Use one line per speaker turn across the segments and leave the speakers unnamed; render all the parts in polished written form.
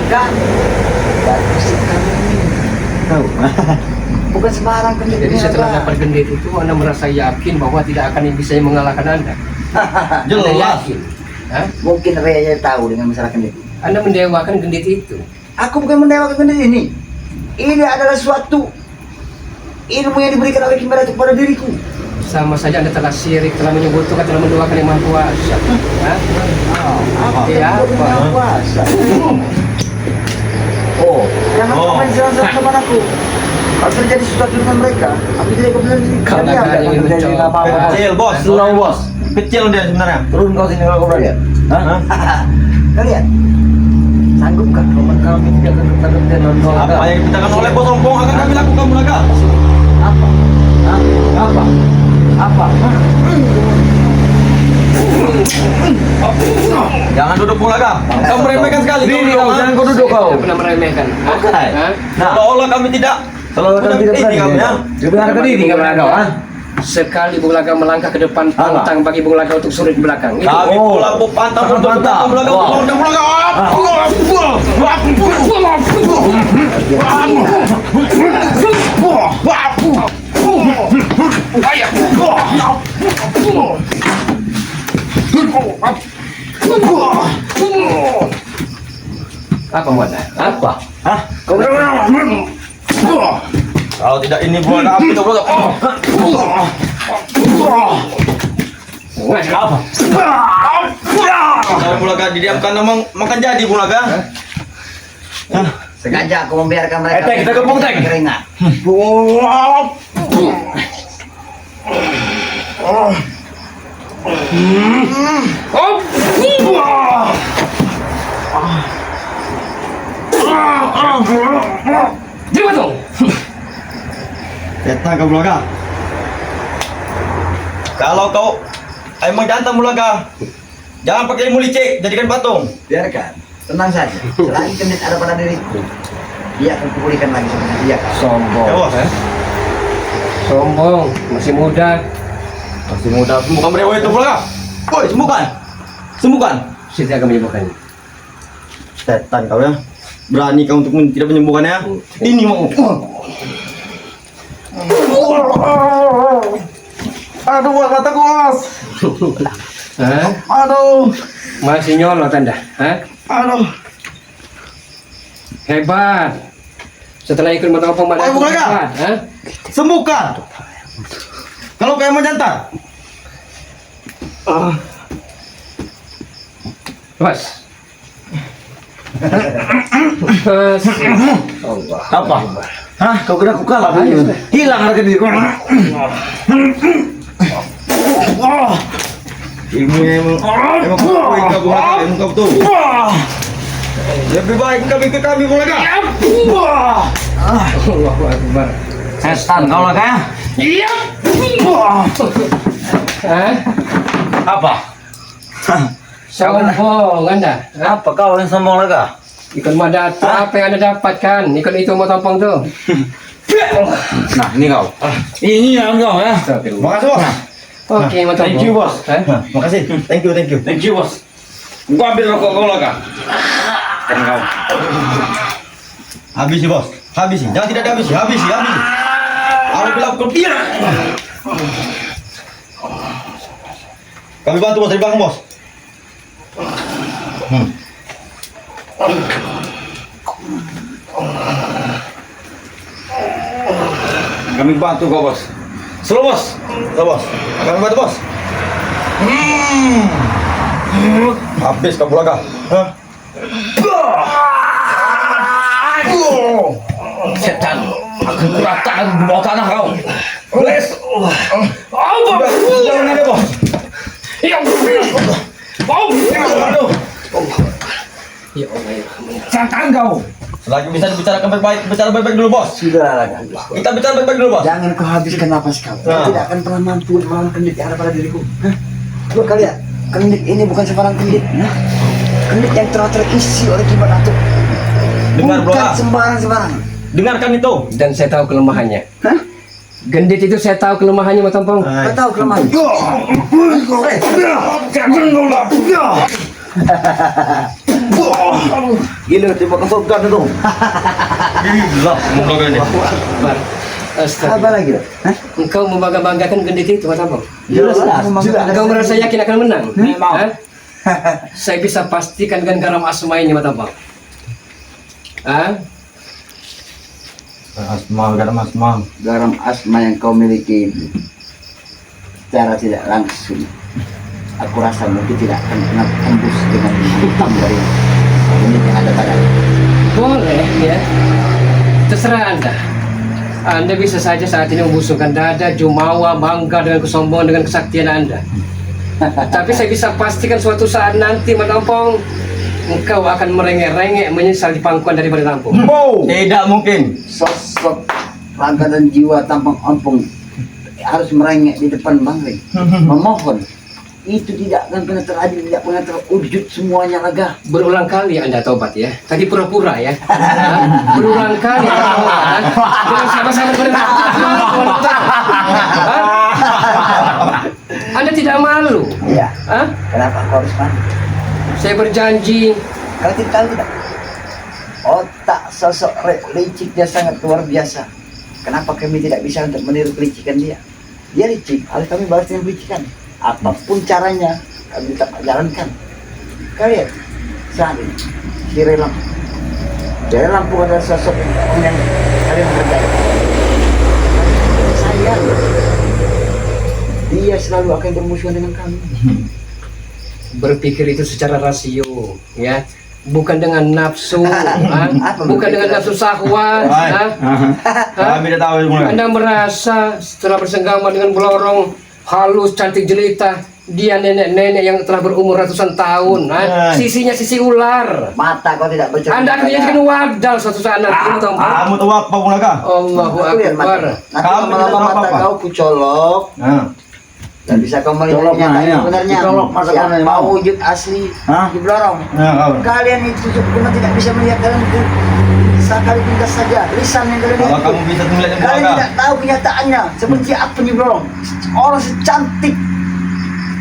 Kan? Dan fisik kami ini. Tahu? Bukan sembarang gendit.
Jadi setelah dapat gendit itu Anda merasa yakin bahwa tidak akan bisa mengalahkan Anda? Anda
Jelas.
yakin? Hah?
Mungkin Rea tahu dengan masalah gendit.
Anda mendewakan gendit itu.
Aku bukan mendewakan gendit ini. Ini adalah suatu ilmu yang diberikan oleh Kimbara kepada diriku.
Sama saja Anda telah syirik, telah menyebutkan, telah mendoakan yang Maha Kuasa. Hah? Iya, apa?
Kuasa. Oh, jangan komen sama aku. Kalau terjadi sesuatu dengan mereka, aku tidak kebenaran diri.
Kalau
Kalian
ada yang
akan terjadi
mencoba.
apa-apa.
Kecil bos, slow bos. Kecil dia sebenarnya.
Turun kau sini kalau kau berani.
Hah?
Kalian sanggupkah kalau tidak akan nonton?
Apa yang dipintakan oleh bos rombong akan kami lakukan Bulaga?
Apa? Hah? Apa? Apa?
Jangan duduk Bulaga. Kamu meremehkan sekali.
Diri kau, jangan kau duduk kau.
Tidak pernah meremehkan.
Oke.
Hah?
Nah,
Seolah kami tidak.
kalau kau tidak berani,
kamu ya.
sebenarnya diri kau berani, ah?
Sekali Bulaga melangkah ke depan, pantang bagi Bulaga untuk sulit di belakang. Itu.
Kami
Oh.
pula pantang
Sangat
untuk
mantap.
Bulaga
Wah.
untuk Bulaga.
Apa muatnya? Apa?
Hah? Kau berani?
Kalau tidak ini Bulaga api itu Bulaga.
Apa?
Kalau Bulaga didiamkan memang makan jadi Bulaga.
Sengaja aku membiarkan mereka.
Tek, kita gabung, Tek.
Keringat.
Gimana dong?
Setan kau Bulaga. Kalau kau emang jantan Bulaga, jangan pakai ilmu licik, jadikan patung.
Biarkan. Tenang saja. Selagi gendit ada pada diriku, dia akan kupulihkan lagi seperti dia.
Sombong.
Ya bos.
Sombong, masih muda.
Masih muda, sembuhkan mereka itu Bulaga. Woi, sembuhkan. Sembuhkan.
Saya akan menyembuhkannya.
Setan kau ya. Berani kau untuk tidak menyembuhkannya? Ini mau. Aduh, buat mataku, Bos.
Hah?
Aduh.
Masih nyolot Anda? Hah?
Aduh.
Hebat. Setelah ikut menopang pada
Ayo, Bulaga.
hebat, hah?
Sembuhkan. Kalau kau emang jantan.
Bos. Bos. Allah.
Apa?
Hah? Kau kira aku kalah?
Ayo.
Hilang harga diriku.
Ilmunya emang kuat kau Bulaga, ilmu kau tuh. Lebih baik kau ikut kami Bulaga.
Allahu Akbar.
Setan kau lah kah?
Hah?
Apa?
Sombong Anda. Hah?
Apa kau yang sombong lagi?
Ikut Madatu, apa yang Anda dapatkan? Ikut itu mau tampang tuh.
Nah, ini kau. Ini yang kau ya.
Astagfirullah.
Makasih bos.
Oke, mau tampang.
Thank you bos.
Hah?
Makasih. Thank you, thank you.
Thank you, bos.
Gua ambil rokok kau Bulaga. Dan kau. Habisi bos. Habisi. Jangan tidak dihabisi. Habisi, habisi. Aku bilang kau dia. Kami bantu bos dari belakang bos. Kami bantu kau bos. Slow bos. Slow bos. Kami bantu bos. Habis kau Bulaga. Hah?
Setan. Aku kuratakan di bawah tanah kau.
Les. Apa? Jangan ada bos. Aduh.
Ya Allah, ya Allah.
Setan kau.
Selagi bisa dibicarakan baik-baik, bicara baik-baik dulu bos.
Sudah lah.
Kita bicara baik-baik dulu bos.
Jangan kau habiskan napas kau.
Nah.
Tidak akan pernah mampu melawan kendit yang ada pada diriku. Hah? Coba kalian, kendit ini bukan sembarang kendit. Nah, kendit yang telah terisi oleh Kimbara Datuk.
Dengar,
Bukan
Bro.
sembarang-sembarang.
Dengarkan itu.
Dan saya tahu kelemahannya.
Hah?
Gendit itu saya tahu kelemahannya, mau tampang.
Kau tahu kelemahan? Gila, tiba kesokan itu.
Gila, muka ini.
Akbar.
Apa
Astaga.
lagi tuh? Hah?
Engkau membangga-banggakan gendit itu, Mas Abang.
Jelas.
Engkau merasa yakin akan menang?
Memang.
Hah? Saya bisa pastikan dengan garam asma ini, Mas Abang. Hah?
Asma, garam asma.
Garam asma yang kau miliki itu secara tidak langsung aku rasa mungkin tidak akan pernah tembus dengan hitam dari ini yang ada pada
Boleh, ya. Terserah Anda. Anda bisa saja saat ini membusungkan dada, jumawa, bangga dengan kesombongan, dengan kesaktian Anda. Tapi saya bisa pastikan suatu saat nanti, Mas Ompong, engkau akan merengek-rengek menyesal di pangkuan dari Bali Lampung.
Tidak mungkin.
sosok raga dan jiwa tampang ompong harus merengek di depan Bang Rey memohon itu tidak akan pernah terjadi, tidak pernah terwujud semuanya raga.
Berulang kali Anda tobat ya. Tadi pura-pura ya. Hah? Berulang kali Anda tobat. Hah? Jangan sama-sama berenang. Anda tidak malu.
Iya.
Hah?
Kenapa kau harus malu?
Saya berjanji.
Kau tidak tahu tidak? Otak sosok licik dia sangat luar biasa. Kenapa kami tidak bisa untuk meniru kelicikan dia? Dia licik, harus kami balas dengan kelicikan. Apapun caranya, kami tetap jalankan. Kalian, saat ini, si Relam. Dari Lampung adalah sosok yang kalian hargai. Saya, dia selalu akan bermusuhan dengan kami.
Berpikir itu secara rasio ya. Bukan dengan nafsu, bukan dengan nafsu syahwat.
Kami tidak tahu itu mulai.
Anda merasa setelah bersenggama dengan Blorong halus, cantik jelita, dia nenek-nenek yang telah berumur ratusan tahun. Sisinya sisi ular.
Mata kau tidak bercermin.
Anda akan dijadikan wadal suatu saat nanti.
Kamu tahu apa Munaga?
Allahu
Aku lihat
Akbar.
mata. Nanti
Kamu
lama-lama
tidak tahu
mata
apa-apa.
kau kucolok. Dan bisa kau melihat
Colok
kenyataan
mana,
yang
ya?
sebenarnya
Colok masa
siapa
mana, mau?
wujud asli
Hah?
di Blorong. Kalian itu cuma tidak bisa melihat kalian itu sekali pintas saja lisan yang kalian
Kalau
itu.
kamu bisa melihat yang
Kalian
Munaga.
tidak tahu kenyataannya seperti apa di Blorong. Orang secantik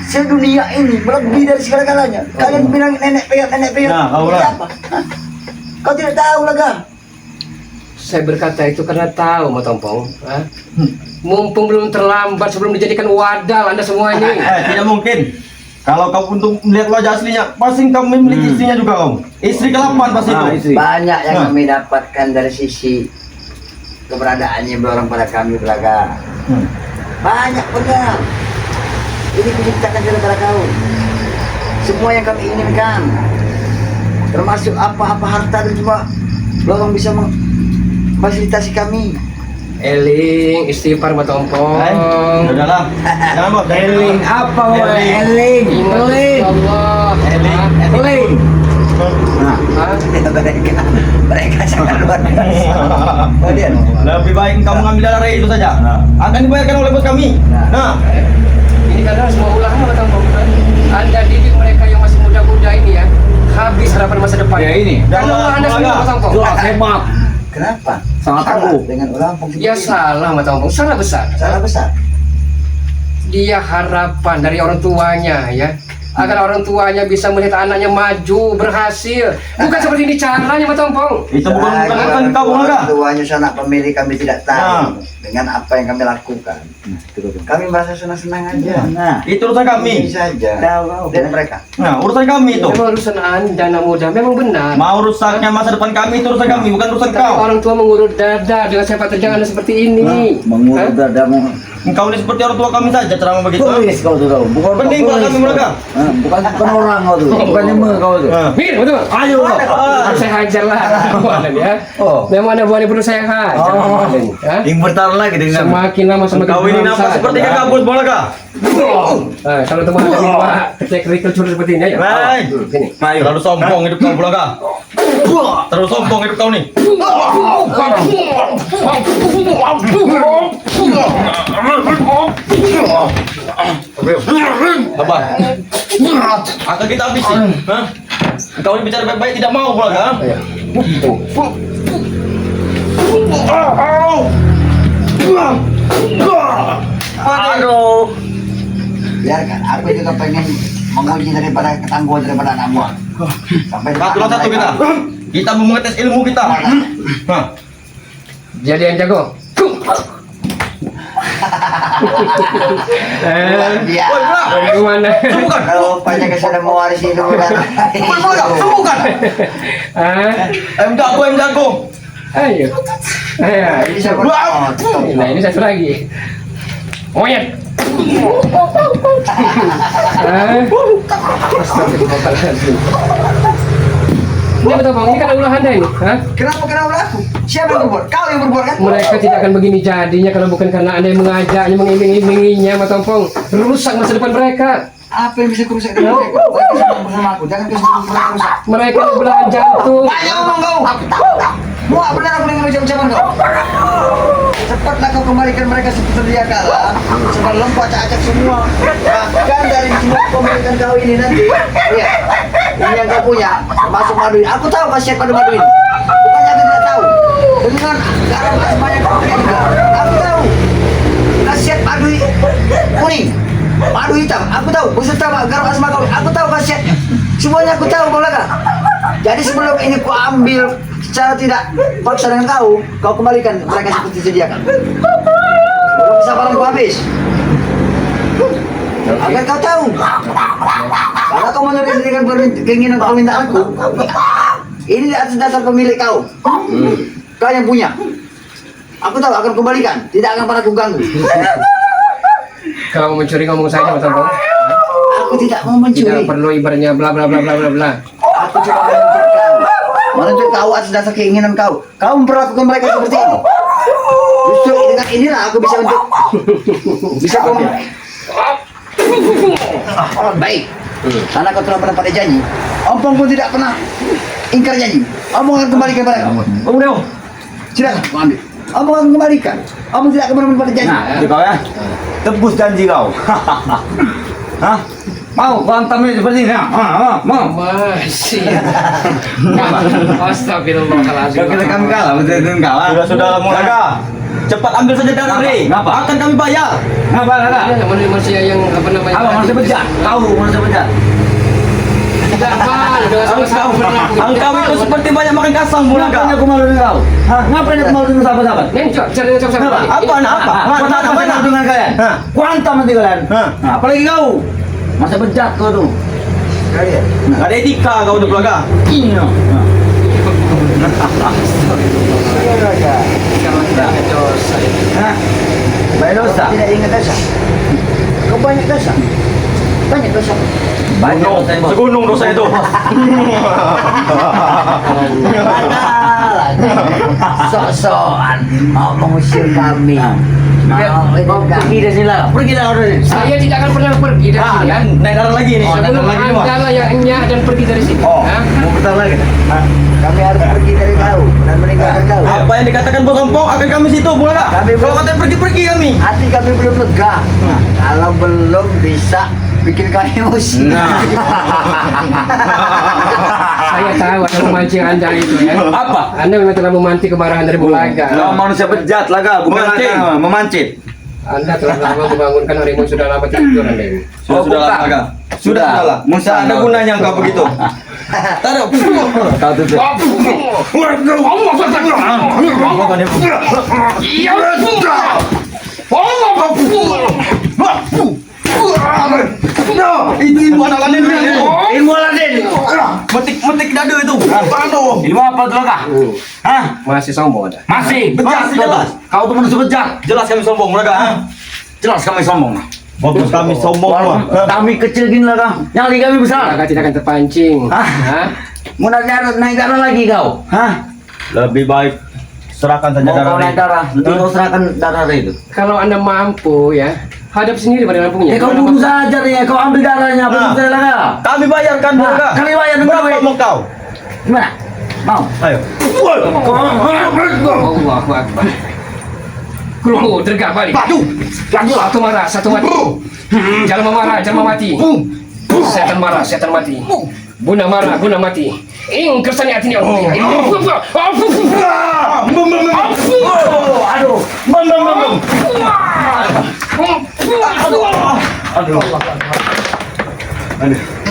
sedunia ini melebihi dari segala-galanya. Kalian bilang nenek peot.
Nah, kau lah.
Apa? Hah? Kau tidak tahu lah.
Saya berkata itu karena tahu, Mas Tompong. Mumpung belum terlambat sebelum dijadikan wadal Anda semua ini.
Tidak mungkin. Kalau kamu untuk melihat wajah aslinya, pasti kamu memiliki istrinya juga kamu. Istri ke-8 pasti itu.
istri.
Banyak yang
Nah.
kami dapatkan dari sisi keberadaannya Blorong pada kami Belaga. Banyak benar. Ini kuciptakan gara-gara kau. Semua yang kami inginkan, termasuk apa-apa harta dan semua, Blorong bisa memfasilitasi kami.
Eling, istighfar, Mas Tompong.
Udahlah. Jangan bos.
Eling apa woy? Eling. Eling.
Allah.
Eling. Nah,
Hah?
mereka sangat luar biasa. Kemudian,
Lebih baik kamu ngambil darah itu saja. Akan dibayarkan oleh bos kami. Nah,
Ini kadang semua ulama Mas Tompong. Anda didik mereka yang masih muda-muda ini ya. Habis harapan masa depan.
ya ini.
Kalau Anda semua Mas Tompong.
Jelas hebat.
kenapa?
Sangat
Salah
tangguh.
dengan Lampung.
Ya salah, Mas Tompong. Salah besar.
Salah besar.
Dia harapan dari orang tuanya ya, agar orang tuanya bisa melihat anaknya maju, berhasil. Bukan seperti ini caranya, Mas Tompong.
itu bukan
Saya
bukan kamu
orang
Munaga.
tuanya sanak pemilih kami tidak tahu
Nah.
dengan apa yang kami lakukan. Kami merasa senang-senang aja.
Nah,
Itu urusan kami.
Ini saja.
Tahu.
Dan mereka.
Nah, urusan kami itu.
Memang urusan Anda anak muda, memang benar.
Mau rusaknya masa depan kami itu urusan kami, bukan urusan
Tapi
kau.
orang tua mengurut dada dengan sepak terjang Anda seperti ini.
mengurut
Hah?
dadamu.
Engkau ini seperti orang tua kami saja ceramah begitu.
Tulis kau tuh tahu. Bukan
Mending
tulis
kalau kami
kau.
Munaga.
Bukan orang kau tuh. Bukan nyeme kau tuh.
Nah.
Mir, betul.
Ayo kau.
Saya hajar lah, ya.
Oh.
Memang Anda boleh perlu saya hajar.
Oh.
Hah?
Yang bertaruh lagi dengan
Semakin lama semakin
Kau ini
beram
nampak
saja.
seperti kakak bos Munaga.
Kalau teman Anda lima kerikil curut seperti ini ya.
Hai.
Sini.
Terlalu sombong hidup kau Munaga. Terlalu sombong hidup kau nih. Apa? Akan kita habisi. Hah? Kau ini bicara baik-baik tidak mau Munaga.
Aduh.
Biarkan. Aku juga pengen menguji daripada ketangguhan daripada anak buah. Sampai
Satu lawan satu kita. Kita mau mengetes ilmu kita. Hah.
Jadi yang jago.
Dia.
Woi, bola.
Bagaimana?
Sembuhkan.
Rupanya kesana mewarisi ilmu dan.
Woi, bola. Sembuhkan. Jago, jago.
Ayo. Ayo.
Bisa
Wah.
Nah, ini satu lagi. Monyet. Astagfirullahaladzim. Ini betul bang, ini kan ulah anda ini. Hah?
Kenapa aku? Siapa yang berbuat? Kau yang berbuat kan?
Mereka tidak akan begini jadinya kalau bukan karena anda yang mengajaknya, mengiming-iminginya, Mas Tompong. Rusak masa depan mereka.
Apa yang bisa kurusak dengan mereka? Mereka sama bersama aku. Jangan kau sebut mereka rusak.
Mereka belahan jantung.
Banyak ngomong kau. Muak benar aku dengar ucapan kau. Cepatlah kau kembalikan mereka seperti sedia kala. Sebelum kau acak-acak semua. Bahkan dari semua pemilikan kau ini nanti. Lihat. Ini yang kau punya. Masuk madu ini. Aku tahu khasiat madu ini. Bukannya aku tidak tahu. Dengan garam asma yang kau punya juga. Aku tahu. Khasiat madu kuning. Madu hitam. Aku tahu. Beserta garam asma kau. Aku tahu khasiatnya. Semuanya aku tahu, Bang. Jadi sebelum ini ku ambil secara tidak paksa dengan kau kembalikan mereka seperti sediakan. Belum kesabaran ku habis. Agar kau tahu. Kalau kau menyelesaikan keinginan permintaanku, ini di atas dasar pemilik kau. Kau yang punya. Aku tahu akan kembalikan, tidak akan pernah ku ganggu.
Kau mencuri ngomong saja, Mas Tompong.
Aku tidak mau mencuri.
Tidak perlu ibaratnya bla bla bla bla bla bla.
Aku cuma menuntut kau atas dasar keinginan kau. Kau memperlakukan mereka seperti ini. Justru dengan inilah aku bisa bisa baik. Karena kau telah pernah pada janji. Ompong pun tidak pernah ingkar janji. Ompong akan kembalikan mereka.
Udah.
Silakan, kau ambil. Ompong akan kembalikan. Ompong tidak akan pernah pada janji.
Nah, itu kau ya. Tebus janji kau. Hah? Mau bantamnya seperti ini? Mau.
Masih. Astagfirullahaladzim.
Kalau kita kami kalah, betul kalah.
Sudah Mulaga. Cepat ambil saja darah Rey.
Ngapa?
Akan kami bayar.
Ngapa, Kak?
Ini manusia yang apa namanya?
Apa manusia bejat? Kau manusia bejat.
Tidak mal, udah sama-sama.
Engkau itu seperti banyak makan kasang
Ngapain
Mulaga.
aku malu dengan kau? Hah? Ngapain aku malu dengan sahabat-sahabat?
Nencok, cari nencok sama.
Apa nak? Apa?
Apa nak dengan kalian?
Hah?
Kuantam nanti kalian.
Hah?
Nah, apalagi kau? Masa bejat kau tuh.
Kalian.
Ada etika kau tu Mulaga.
Iya.
Kalau tidak ada dosa.
Hah? Banyak dosa.
Tidak ingat dosa. Kau banyak dosa. Banyak dosa.
Banyak dosa yang bos.
Segunung dosa itu.
Sok-sokan mau mengusir kami.
Kau pergi dari sini lah. Pergi lah kau dari sini.
Saya tidak akan pernah pergi dari sini. Ya.
Naik darah lagi nih. Naik
Sebelum
darah lagi nih. Wak.
Anda lah yang enyah dan pergi dari sini.
Oh.
Hah?
Mau bertahan lagi?
Kami harus pergi dari kau dan meninggalkan kau.
Apa yang dikatakan Bos Ompong akan kami situ Mulaga.
Kami
Kalau katanya pergi-pergi kami.
Hati kami belum lega. Kalau belum bisa bikin kau emosi.
Saya tahu ada memancing Anda itu ya.
Apa?
Anda memang telah memanti kemarahan dari Bulaga.
Kau manusia bejat lah kau. Bukan
Memancing.
memancing.
Anda telah lama membangunkan harimu sudah lama tidur Anda ini.
Sudah lah Mulaga. Sudah lah. Musa ada gunanya engkau begitu. Taruh.
Kau tutup.
Itu ilmu anak lain itu.
Ilmu Aladin.
Metik dadu itu. Aduh.
Ilmu apa tuh kak? Hah?
Masih sombong Anda.
Masih bejat.
Masih jelas.
Kau tuh manusia bejat.
Jelas kami sombong Mulaga.
Jelas kami sombong.
Bagus kami sombong.
Kami kecil gini lah kak. Yang lagi kami besar.
Bulaga tidak akan terpancing.
Hah?
Hah?
Mau naik darah lagi kau? Hah?
Lebih baik serahkan saja
Mau
darah
kau naik darah? Nanti kau serahkan darah itu.
Kalau Anda mampu ya, hadap sendiri pada lampunya.
Kau bunuh saja nih. Kau ambil darahnya. Bunuh saja lah kak.
Kami bayarkan Mulaga.
Kami bayar dengan
Berapa
duit.
mau kau?
Gimana? Mau?
Ayo.
Allahu Akbar. Keluar, tergak balik. Satu marah, satu mati. Jangan marah, jangan mati. Setan marah, setan mati. Buna marah, buna mati. Ing kersani hati ni orang.
Aduh.
Aduh. Aduh.